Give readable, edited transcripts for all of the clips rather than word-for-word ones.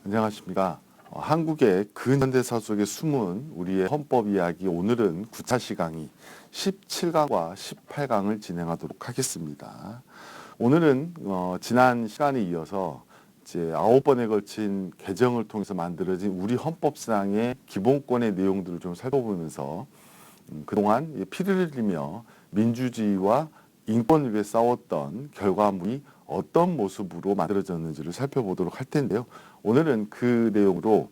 안녕하십니까. 한국의 근현대사 속에 숨은 우리의 헌법 이야기, 오늘은 9차 시강이 17강과 18강을 진행하도록 하겠습니다. 오늘은 지난 시간에 이어서 이제 9번에 걸친 개정을 통해서 만들어진 우리 헌법상의 기본권의 내용들을 좀 살펴보면서 그동안 피를 흘리며 민주주의와 인권을 위해 싸웠던 결과물이 어떤 모습으로 만들어졌는지를 살펴보도록 할 텐데요. 오늘은 그 내용으로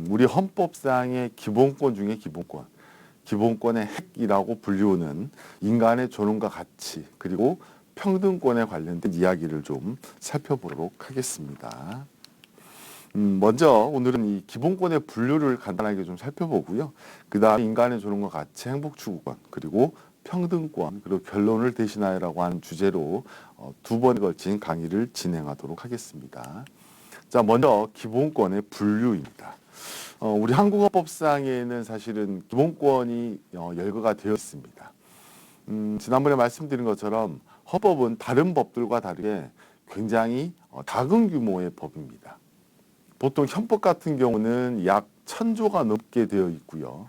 우리 헌법상의 기본권 중에 기본권의 핵이라고 불리우는 인간의 존엄과 가치, 그리고 평등권에 관련된 이야기를 좀 살펴보도록 하겠습니다. 먼저 오늘은 이 기본권의 분류를 간단하게 좀 살펴보고요. 그 다음 인간의 존엄과 가치, 행복추구권, 그리고 평등권, 그리고 결론을 대신하여라고 하는 주제로 두 번에 걸친 강의를 진행하도록 하겠습니다. 자, 먼저 기본권의 분류입니다. 우리 한국헌법상에는 사실은 기본권이 열거가 되어 있습니다. 지난번에 말씀드린 것처럼 헌법은 다른 법들과 다르게 굉장히 작은 규모의 법입니다. 보통 현법 같은 경우는 약 1000조가 넘게 되어 있고요.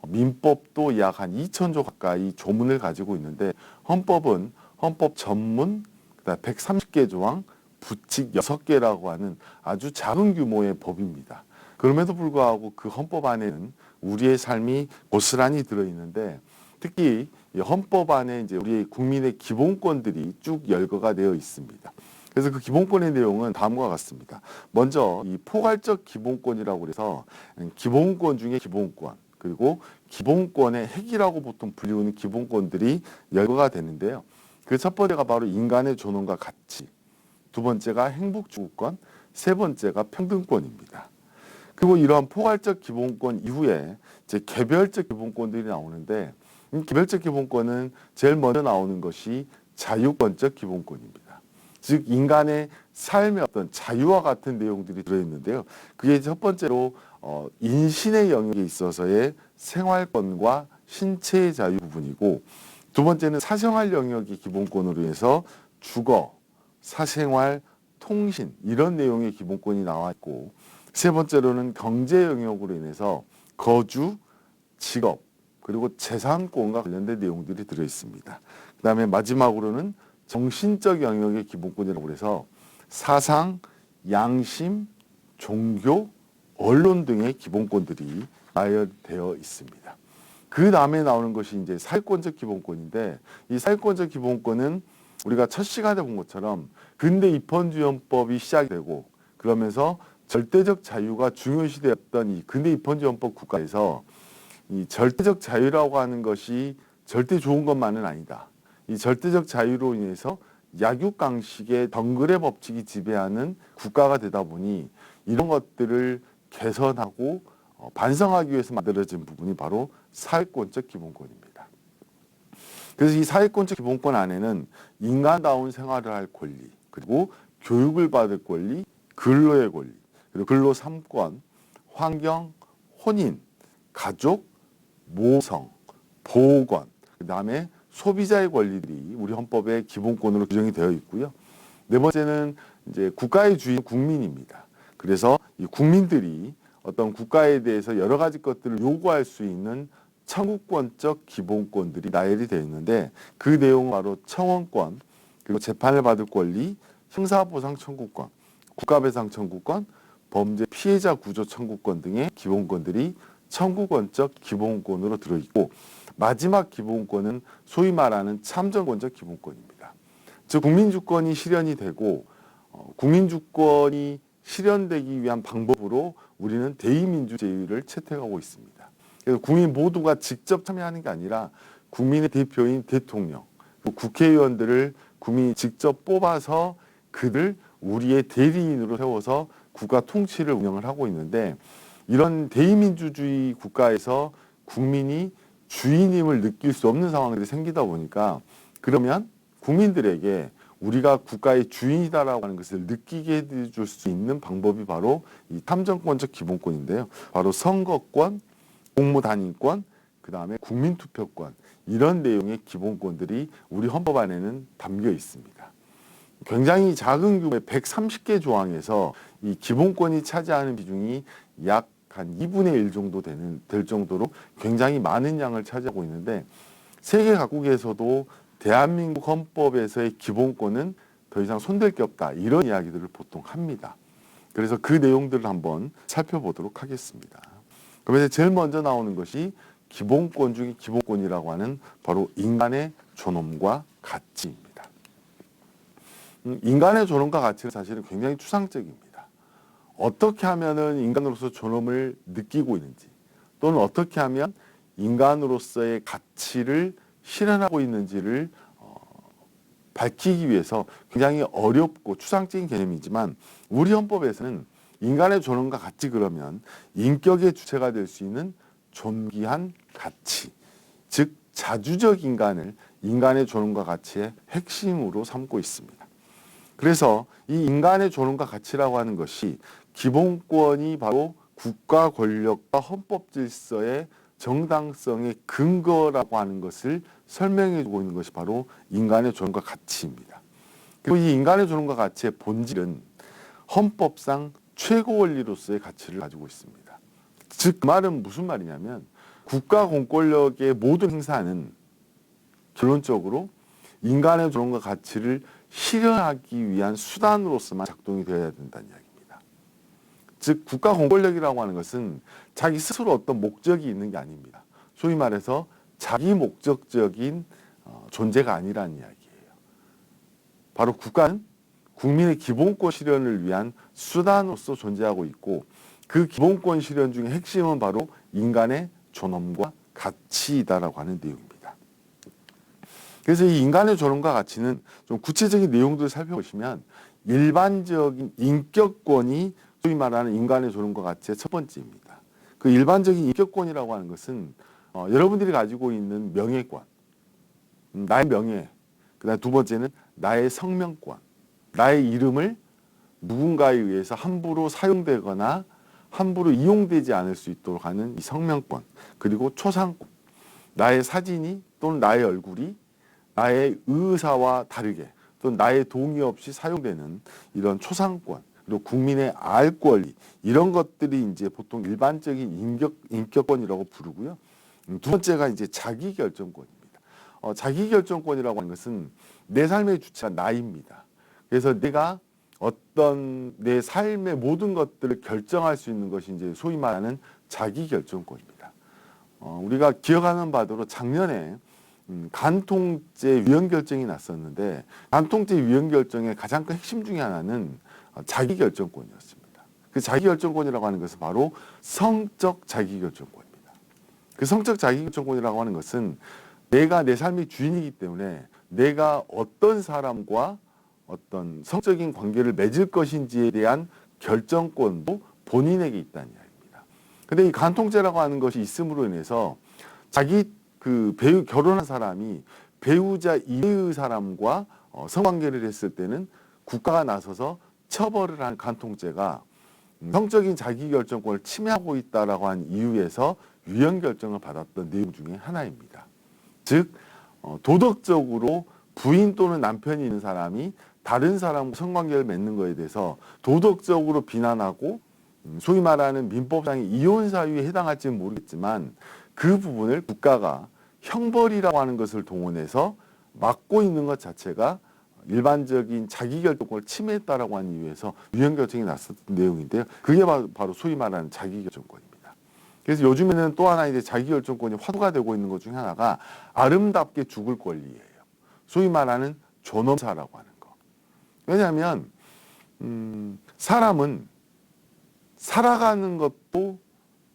민법도 약 한 2000조 가까이 조문을 가지고 있는데, 헌법은 헌법 전문, 그다음 130개 조항, 부칙 6개라고 하는 아주 작은 규모의 법입니다. 그럼에도 불구하고 그 헌법 안에는 우리의 삶이 고스란히 들어있는데, 특히 이 헌법 안에 이제 우리 국민의 기본권들이 쭉 열거가 되어 있습니다. 그래서 그 기본권의 내용은 다음과 같습니다. 먼저 이 포괄적 기본권이라고 해서 기본권 중에 기본권, 그리고 기본권의 핵이라고 보통 불리우는 기본권들이 열거가 되는데요. 그 첫 번째가 바로 인간의 존엄과 가치, 두 번째가 행복추구권, 세 번째가 평등권입니다. 그리고 이러한 포괄적 기본권 이후에 이제 개별적 기본권들이 나오는데, 이 개별적 기본권은 제일 먼저 나오는 것이 자유권적 기본권입니다. 즉 인간의 삶의 어떤 자유와 같은 내용들이 들어있는데요. 그게 첫 번째로 인신의 영역에 있어서의 생활권과 신체의 자유 부분이고, 두 번째는 사생활 영역의 기본권으로 해서 주거, 사생활, 통신 이런 내용의 기본권이 나와 있고, 세 번째로는 경제 영역으로 인해서 거주, 직업, 그리고 재산권과 관련된 내용들이 들어 있습니다. 그 다음에 마지막으로는 정신적 영역의 기본권이라고 해서 사상, 양심, 종교, 언론 등의 기본권들이 나열되어 있습니다. 그 다음에 나오는 것이 이제 사회권적 기본권인데, 이 사회권적 기본권은 우리가 첫 시간에 본 것처럼 근대 입헌주의헌법이 시작되고, 그러면서 절대적 자유가 중요시되었던 이 근대 입헌주의헌법 국가에서 이 절대적 자유라고 하는 것이 절대 좋은 것만은 아니다. 이 절대적 자유로 인해서 약육강식의 덩그레 법칙이 지배하는 국가가 되다 보니 이런 것들을 개선하고 반성하기 위해서 만들어진 부분이 바로 사회권적 기본권입니다. 그래서 이 사회권적 기본권 안에는 인간다운 생활을 할 권리, 그리고 교육을 받을 권리, 근로의 권리, 그리고 근로 3권, 환경, 혼인, 가족, 모성, 보건, 그 다음에 소비자의 권리들이 우리 헌법의 기본권으로 규정이 되어 있고요. 네 번째는 이제 국가의 주인 국민입니다. 그래서 이 국민들이 어떤 국가에 대해서 여러 가지 것들을 요구할 수 있는 청구권적 기본권들이 나열이 되어 있는데, 그 내용은 바로 청원권, 그리고 재판을 받을 권리, 형사보상 청구권, 국가배상 청구권, 범죄 피해자 구조 청구권 등의 기본권들이 청구권적 기본권으로 들어있고, 마지막 기본권은 소위 말하는 참정권적 기본권입니다. 즉 국민주권이 실현이 되고, 국민주권이 실현되기 위한 방법으로 우리는 대의민주제의를 채택하고 있습니다. 그래서 국민 모두가 직접 참여하는 게 아니라 국민의 대표인 대통령, 국회의원들을 국민이 직접 뽑아서 그들 우리의 대리인으로 세워서 국가 통치를 운영을 하고 있는데, 이런 대의민주주의 국가에서 국민이 주인임을 느낄 수 없는 상황들이 생기다 보니까, 그러면 국민들에게 우리가 국가의 주인이다라고 하는 것을 느끼게 해줄 수 있는 방법이 바로 이 탐정권적 기본권인데요. 바로 선거권, 공무단임권, 그 다음에 국민투표권, 이런 내용의 기본권들이 우리 헌법 안에는 담겨 있습니다. 굉장히 작은 규모의 130개 조항에서 이 기본권이 차지하는 비중이 약 한 2분의 1 정도 될 정도로 굉장히 많은 양을 차지하고 있는데 세계 각국에서도 대한민국 헌법에서의 기본권은 더 이상 손댈 게 없다. 이런 이야기들을 보통 합니다. 그래서 그 내용들을 한번 살펴보도록 하겠습니다. 그러면 제일 먼저 나오는 것이 기본권 중의 기본권이라고 하는 바로 인간의 존엄과 가치입니다. 인간의 존엄과 가치는 사실은 굉장히 추상적입니다. 어떻게 하면은 인간으로서 존엄을 느끼고 있는지 또는 어떻게 하면 인간으로서의 가치를 실현하고 있는지를 밝히기 위해서 굉장히 어렵고 추상적인 개념이지만 우리 헌법에서는 인간의 존엄과 가치 그러면 인격의 주체가 될 수 있는 존귀한 가치, 즉 자주적 인간을 인간의 존엄과 가치의 핵심으로 삼고 있습니다. 그래서 이 인간의 존엄과 가치라고 하는 것이 기본권이 바로 국가 권력과 헌법 질서의 정당성의 근거라고 하는 것을 설명해 주고 있는 것이 바로 인간의 존엄과 가치입니다. 그리고 이 인간의 존엄과 가치의 본질은 헌법상 최고 원리로서의 가치를 가지고 있습니다. 즉, 그 말은 무슨 말이냐면 국가 공권력의 모든 행사는 결론적으로 인간의 존엄과 가치를 실현하기 위한 수단으로서만 작동이 되어야 된다는 이야기입니다. 즉 국가 공권력이라고 하는 것은 자기 스스로 어떤 목적이 있는 게 아닙니다. 소위 말해서 자기 목적적인 존재가 아니라는 이야기예요. 바로 국가는 국민의 기본권 실현을 위한 수단으로서 존재하고 있고 그 기본권 실현 중에 핵심은 바로 인간의 존엄과 가치이다라고 하는 내용입니다. 그래서 이 인간의 존엄과 가치는 좀 구체적인 내용들을 살펴보시면 일반적인 인격권이 소위 말하는 인간의 존엄과 가치의 첫 번째입니다. 그 일반적인 인격권이라고 하는 것은 여러분들이 가지고 있는 명예권, 나의 명예, 그다음 두 번째는 나의 성명권, 나의 이름을 누군가에 의해서 함부로 사용되거나 함부로 이용되지 않을 수 있도록 하는 이 성명권, 그리고 초상권, 나의 사진이 또는 나의 얼굴이 나의 의사와 다르게 또는 나의 동의 없이 사용되는 이런 초상권, 그리고 국민의 알 권리, 이런 것들이 이제 보통 일반적인 인격권이라고 부르고요. 두 번째가 이제 자기결정권입니다. 자기결정권이라고 하는 것은 내 삶의 주체가 나입니다. 그래서 내가 어떤 내 삶의 모든 것들을 결정할 수 있는 것이 이제 소위 말하는 자기결정권입니다. 우리가 기억하는 바대로 작년에 간통죄 위헌 결정이 났었는데 간통죄 위헌 결정의 가장 큰 핵심 중에 하나는 자기결정권이었습니다. 그 자기결정권이라고 하는 것은 바로 성적 자기결정권입니다. 그 성적 자기결정권이라고 하는 것은 내가 내 삶의 주인이기 때문에 내가 어떤 사람과 어떤 성적인 관계를 맺을 것인지에 대한 결정권도 본인에게 있다는 이야기입니다. 근데 이 간통죄라고 하는 것이 있음으로 인해서 자기 결혼한 사람이 배우자 이외의 사람과 성관계를 했을 때는 국가가 나서서 처벌을 한 간통죄가 성적인 자기결정권을 침해하고 있다라고 한 이유에서 위헌 결정을 받았던 내용 중에 하나입니다. 즉 도덕적으로 부인 또는 남편이 있는 사람이 다른 사람과 성관계를 맺는 것에 대해서 도덕적으로 비난하고 소위 말하는 민법상의 이혼 사유에 해당할지는 모르겠지만 그 부분을 국가가 형벌이라고 하는 것을 동원해서 막고 있는 것 자체가 일반적인 자기결정권을 침해했다라고 하는 이유에서 위헌 결정이 났었던 내용인데요. 그게 바로 소위 말하는 자기결정권입니다. 그래서 요즘에는 또 하나 이제 자기결정권이 화두가 되고 있는 것 중에 하나가 아름답게 죽을 권리예요. 소위 말하는 존엄사라고 하는 거. 왜냐하면 사람은 살아가는 것도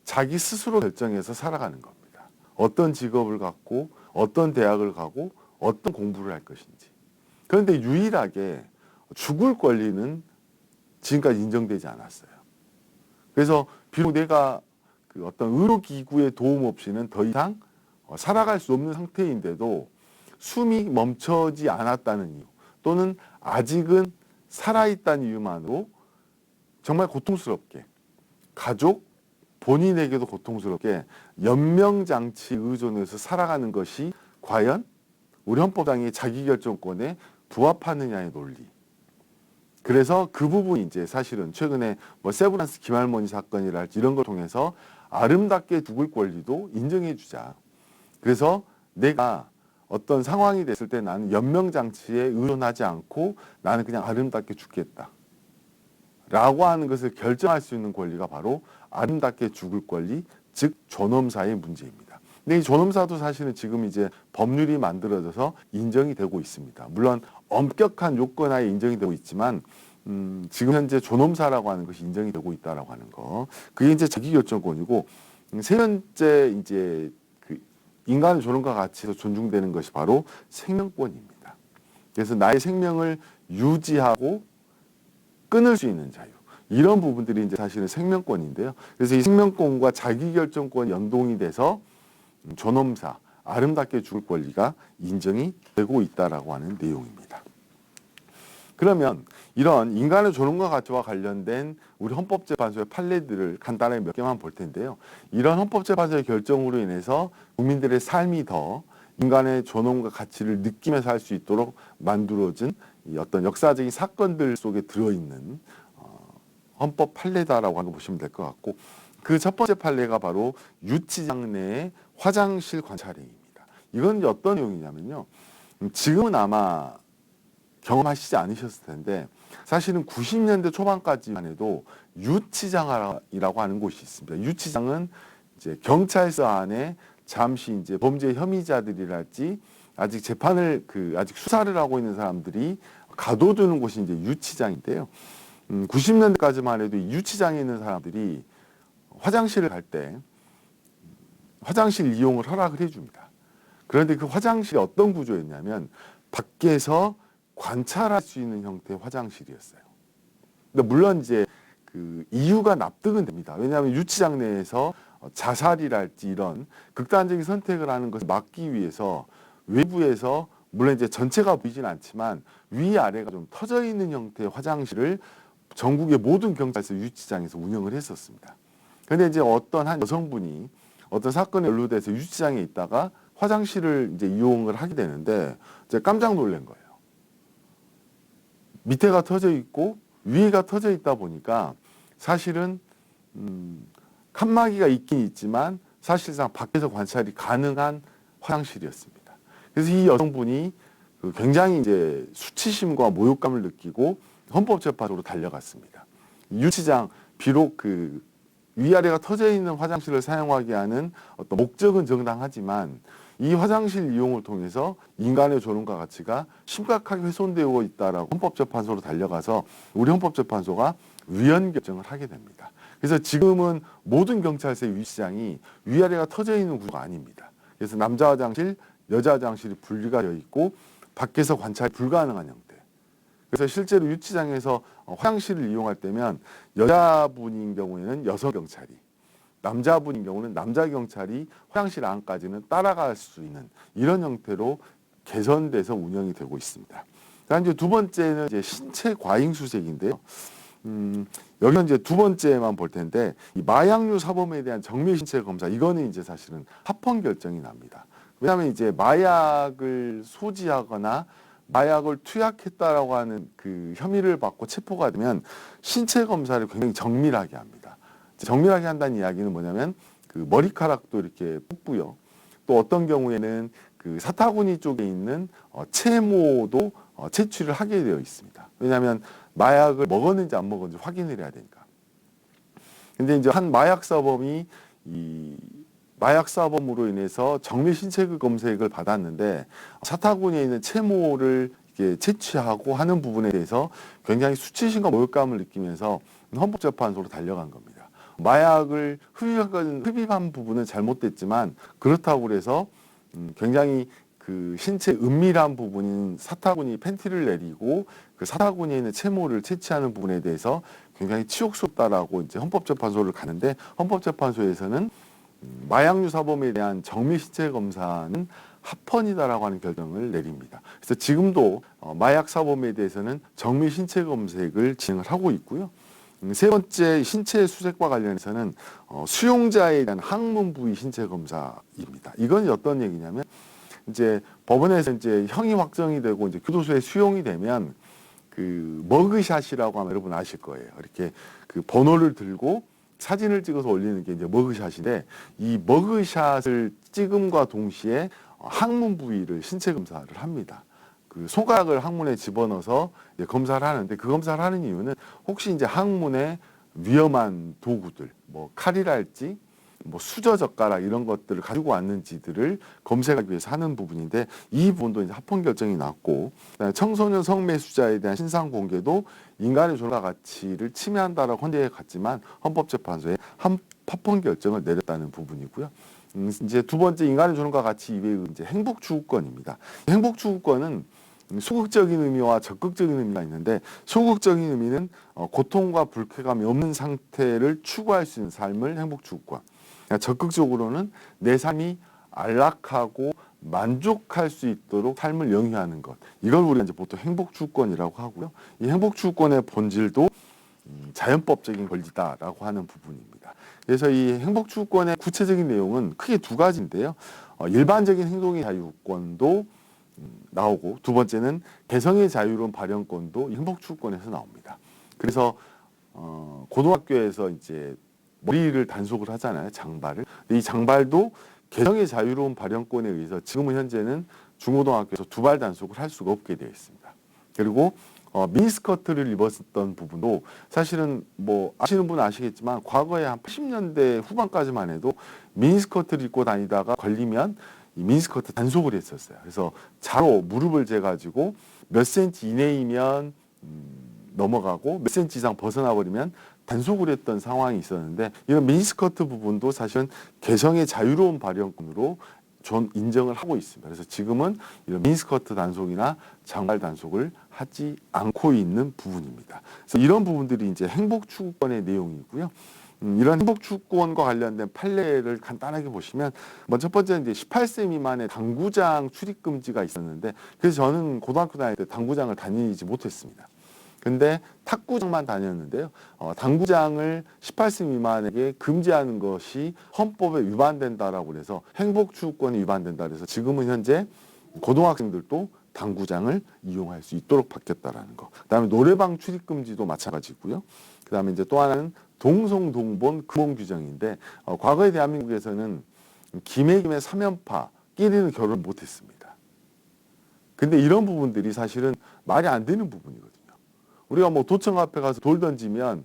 자기 스스로 결정해서 살아가는 겁니다. 어떤 직업을 갖고 어떤 대학을 가고 어떤 공부를 할 것인지. 그런데 유일하게 죽을 권리는 지금까지 인정되지 않았어요. 그래서 비록 내가 어떤 의료기구의 도움 없이는 더 이상 살아갈 수 없는 상태인데도 숨이 멈춰지 않았다는 이유 또는 아직은 살아있다는 이유만으로 정말 고통스럽게 가족, 본인에게도 고통스럽게 연명장치에 의존해서 살아가는 것이 과연 우리 헌법상의 자기결정권에 부합하느냐의 논리. 그래서 그 부분이 이제 사실은 최근에 뭐 세브란스 김할머니 사건이랄지 이런 걸 통해서 아름답게 죽을 권리도 인정해 주자. 그래서 내가 어떤 상황이 됐을 때 나는 연명장치에 의존하지 않고 나는 그냥 아름답게 죽겠다. 라고 하는 것을 결정할 수 있는 권리가 바로 아름답게 죽을 권리, 즉 존엄사의 문제입니다. 근데 이 존엄사도 사실은 지금 이제 법률이 만들어져서 인정이 되고 있습니다. 물론 엄격한 요건 하에 인정이 되고 있지만 지금 현재 존엄사라고 하는 것이 인정이 되고 있다라고 하는 거. 그게 이제 자기결정권이고 세 번째 이제 그 인간의 존엄과 가치에서 존중되는 것이 바로 생명권입니다. 그래서 나의 생명을 유지하고 끊을 수 있는 자유. 이런 부분들이 이제 사실은 생명권인데요. 그래서 이 생명권과 자기결정권이 연동이 돼서 존엄사, 아름답게 죽을 권리가 인정이 되고 있다라고 하는 내용입니다. 그러면 이런 인간의 존엄과 가치와 관련된 우리 헌법재판소의 판례들을 간단하게 몇 개만 볼 텐데요. 이런 헌법재판소의 결정으로 인해서 국민들의 삶이 더 인간의 존엄과 가치를 느끼면서 살 수 있도록 만들어진 이 어떤 역사적인 사건들 속에 들어있는 헌법 판례다라고 하는 거 보시면 될 것 같고, 그 첫 번째 판례가 바로 유치장 내의 화장실 관찰행위입니다. 이건 어떤 내용이냐면요. 지금은 아마 경험하시지 않으셨을 텐데 사실은 90년대 초반까지만 해도 유치장이라고 하는 곳이 있습니다. 유치장은 이제 경찰서 안에 잠시 이제 범죄 혐의자들이랄지 아직 재판을 아직 수사를 하고 있는 사람들이 가둬두는 곳이 이제 유치장인데요. 90년대까지만 해도 이 유치장에 있는 사람들이 화장실을 갈 때 화장실 이용을 허락을 해줍니다. 그런데 그 화장실이 어떤 구조였냐면 밖에서 관찰할 수 있는 형태의 화장실이었어요. 근데 물론 이제 그 이유가 납득은 됩니다. 왜냐하면 유치장 내에서 자살이랄지 이런 극단적인 선택을 하는 것을 막기 위해서 외부에서 물론 이제 전체가 보이진 않지만 위아래가 좀 터져 있는 형태의 화장실을 전국의 모든 경찰서 유치장에서 운영을 했었습니다. 그런데 이제 어떤 한 여성분이 어떤 사건에 연루돼서 유치장에 있다가 화장실을 이제 이용을 하게 되는데 이제 깜짝 놀란 거예요. 밑에가 터져 있고 위에가 터져 있다 보니까 사실은 칸막이가 있긴 있지만 사실상 밖에서 관찰이 가능한 화장실이었습니다. 그래서 이 여성분이 굉장히 이제 수치심과 모욕감을 느끼고 헌법재판소로 달려갔습니다. 유치장 비록 그 위아래가 터져 있는 화장실을 사용하게 하는 어떤 목적은 정당하지만 이 화장실 이용을 통해서 인간의 존엄과 가치가 심각하게 훼손되고 있다라고 헌법재판소로 달려가서 우리 헌법재판소가 위헌 결정을 하게 됩니다. 그래서 지금은 모든 경찰서의 유치장이 위아래가 터져 있는 구조가 아닙니다. 그래서 남자 화장실, 여자 화장실이 분리가 되어 있고 밖에서 관찰이 불가능한 형태. 그래서 실제로 유치장에서 화장실을 이용할 때면 여자분인 경우에는 여성 경찰이, 남자분인 경우는 남자 경찰이 화장실 안까지는 따라갈 수 있는 이런 형태로 개선돼서 운영이 되고 있습니다. 다음 이제 두 번째는 이제 신체 과잉 수색인데요. 여기는 이제 두 번째만 볼 텐데 이 마약류 사범에 대한 정밀 신체 검사 이거는 이제 사실은 합헌 결정이 납니다. 왜냐하면 이제 마약을 소지하거나 마약을 투약했다라고 하는 그 혐의를 받고 체포가 되면 신체 검사를 굉장히 정밀하게 합니다. 정밀하게 한다는 이야기는 뭐냐면 그 머리카락도 이렇게 뽑고요. 또 어떤 경우에는 그 사타구니 쪽에 있는 채모도 채취를 하게 되어 있습니다. 왜냐하면 마약을 먹었는지 안 먹었는지 확인을 해야 되니까. 근데 이제 한 마약 사범이 이 마약 사범으로 인해서 정밀 신체 검색을 받았는데 사타구니에 있는 채모를 이렇게 채취하고 하는 부분에 대해서 굉장히 수치심과 모욕감을 느끼면서 헌법재판소로 달려간 겁니다. 마약을 흡입한 부분은 잘못됐지만 그렇다고 해서 굉장히 그 신체 은밀한 부분인 사타구니 팬티를 내리고 그 사타구니에 있는 채모를 채취하는 부분에 대해서 굉장히 치욕스럽다라고 이제 헌법재판소를 가는데 헌법재판소에서는 마약류 사범에 대한 정밀 신체 검사는 합헌이다라고 하는 결정을 내립니다. 그래서 지금도 마약 사범에 대해서는 정밀 신체 검색을 진행을 하고 있고요. 세 번째 신체 수색과 관련해서는 수용자에 대한 항문 부위 신체 검사입니다. 이건 어떤 얘기냐면 이제 법원에서 이제 형이 확정이 되고 이제 교도소에 수용이 되면 그 머그샷이라고 하면 여러분 아실 거예요. 이렇게 그 번호를 들고 사진을 찍어서 올리는 게 이제 머그샷인데, 이 머그샷을 찍음과 동시에 항문 부위를 신체 검사를 합니다. 그 손가락을 항문에 집어넣어서 이제 검사를 하는데, 그 검사를 하는 이유는 혹시 이제 항문에 위험한 도구들, 뭐 칼이랄지 뭐 수저 젓가락 이런 것들을 가지고 왔는지들을 검색하기 위해서 하는 부분인데, 이 부분도 이제 합헌 결정이 났고, 그다음에 청소년 성매수자에 대한 신상 공개도 인간의 존엄과 가치를 침해한다라고 헌재에 갔지만 헌법재판소에 합헌 결정을 내렸다는 부분이고요. 이제 두 번째, 인간의 존엄과 가치 이외의 이제 행복추구권입니다. 행복추구권은 소극적인 의미와 적극적인 의미가 있는데, 소극적인 의미는 고통과 불쾌감이 없는 상태를 추구할 수 있는 삶을 행복추구권, 적극적으로는 내 삶이 안락하고 만족할 수 있도록 삶을 영위하는 것, 이걸 우리가 이제 보통 행복추구권이라고 하고요. 이 행복추구권의 본질도 자연법적인 권리다라고 하는 부분입니다. 그래서 이 행복추구권의 구체적인 내용은 크게 두 가지인데요. 일반적인 행동의 자유권도 나오고, 두 번째는 개성의 자유로운 발현권도 행복추구권에서 나옵니다. 그래서 고등학교에서 이제 머리를 단속을 하잖아요, 장발을. 근데 이 장발도 개성의 자유로운 발현권에 의해서 지금은 현재는 중고등학교에서 두발 단속을 할 수가 없게 되어 있습니다. 그리고 미니스커트를 입었었던 부분도 사실은 뭐 아시는 분은 아시겠지만, 과거에 한 80년대 후반까지만 해도 미니스커트를 입고 다니다가 걸리면 이 미니스커트 단속을 했었어요. 그래서 자로 무릎을 재가지고 몇 센치 이내이면 넘어가고 몇 센치 이상 벗어나 버리면 단속을 했던 상황이 있었는데, 이런 미니스커트 부분도 사실은 개성의 자유로운 발현권으로 인정을 하고 있습니다. 그래서 지금은 이런 미니스커트 단속이나 장발 단속을 하지 않고 있는 부분입니다. 그래서 이런 부분들이 이제 행복추구권의 내용이고요. 이런 행복추구권과 관련된 판례를 간단하게 보시면, 첫 번째는 이제 18세 미만의 당구장 출입 금지가 있었는데, 그래서 저는 고등학교 다닐 때 당구장을 다니지 못했습니다. 근데 탁구장만 다녔는데요. 당구장을 18세 미만에게 금지하는 것이 헌법에 위반된다라고 해서 행복추구권이 위반된다 그래서 지금은 현재 고등학생들도 당구장을 이용할 수 있도록 바뀌었다라는 거. 그다음에 노래방 출입 금지도 마찬가지고요. 그다음에 이제 또 하나는 동성동본 금원 규정인데, 과거의 대한민국에서는 김해김의 3연파끼리는 결혼을 못했습니다. 근데 이런 부분들이 사실은 말이 안 되는 부분이거든요. 우리가 뭐 도청 앞에 가서 돌 던지면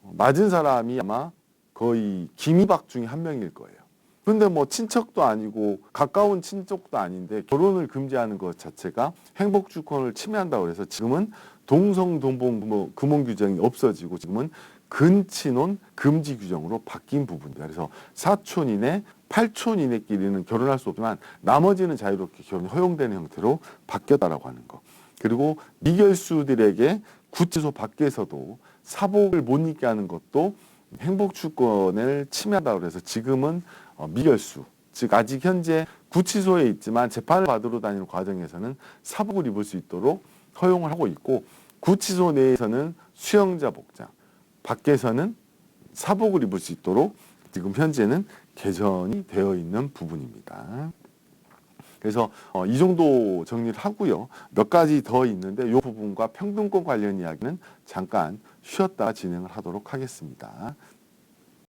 맞은 사람이 아마 거의 김이박 중에 한 명일 거예요. 그런데 뭐 친척도 아니고 가까운 친척도 아닌데 결혼을 금지하는 것 자체가 행복주권을 침해한다고 해서 지금은 동성동본 금원 규정이 없어지고 지금은 근친혼 금지 규정으로 바뀐 부분입니다. 그래서 사촌 이내, 팔촌 이내끼리는 결혼할 수 없지만 나머지는 자유롭게 결혼이 허용되는 형태로 바뀌었다라고 하는 거. 그리고 미결수들에게 구치소 밖에서도 사복을 못 입게 하는 것도 행복추권을 침해한다고 해서 지금은 미결수, 즉 아직 현재 구치소에 있지만 재판을 받으러 다니는 과정에서는 사복을 입을 수 있도록 허용을 하고 있고, 구치소 내에서는 수영자 복장, 밖에서는 사복을 입을 수 있도록 지금 현재는 개정이 되어 있는 부분입니다. 그래서 이 정도 정리를 하고요. 몇 가지 더 있는데 이 부분과 평등권 관련 이야기는 잠깐 쉬었다 진행을 하도록 하겠습니다.